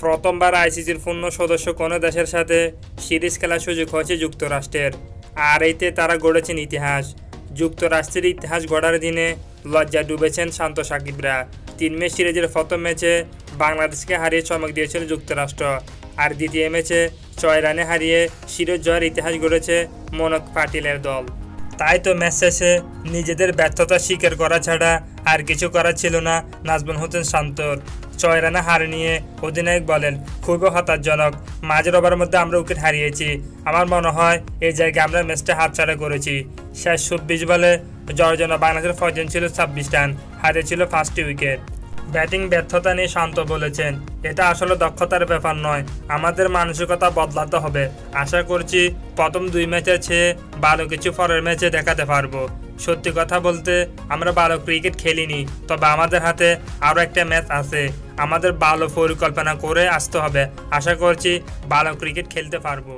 প্রথমবার আইসিসির পূর্ণ সদস্য কোনো দেশের সাথে সিরিজ খেলার সুযোগ হয়েছে যুক্তরাষ্ট্রের। আর এতে তারা গড়েছেন ইতিহাস। যুক্তরাষ্ট্রের ইতিহাস গড়ার দিনে লজ্জা ডুবেছেন শান্ত সাকিবরা। 3 ম্যাচ সিরিজের প্রথম ম্যাচে বাংলাদেশকে হারিয়ে চমক দিয়েছিল যুক্তরাষ্ট্র। আর দ্বিতীয় ম্যাচে 6 রানে হারিয়ে সিরিজ জয়ের ইতিহাস গড়েছে মনক পাটিলের দল। তাই তো ম্যাচ শেষে নিজেদের ব্যর্থতা স্বীকার করা ছাড়া আর কিছু করার ছিল না নাজমুল হোসেন শান্তর। 6 রানে হার নিয়ে অধিনায়ক বলেন, খুবই হতাশজনক। মাঝের ওভারের মধ্যে আমরা উইকেট হারিয়েছি। আমার মনে হয় এই জায়গায় আমরা ম্যাচটা হাতছাড়া করেছি। শেষ 24 বলে জয়ের জন্য বাংলাদেশের প্রয়োজন ছিল 26 রান, হারিয়েছিল 5টি উইকেট। ব্যাটিং ব্যর্থতা নিয়ে শান্ত বলেছেন, এটা আসলে দক্ষতার ব্যাপার নয়, আমাদের মানসিকতা বদলাতে হবে। আশা করছি প্রথম 2 ম্যাচের চেয়ে ভালো কিছু পরের ম্যাচে দেখাতে পারবো। সত্যি কথা বলতে আমরা ভালো ক্রিকেট খেলিনি, তবে আমাদের হাতে আরও একটা ম্যাচ আছে। আমাদের ভালো পরিকল্পনা করে আসতে হবে। আশা করছি ভালো ক্রিকেট খেলতে পারবো।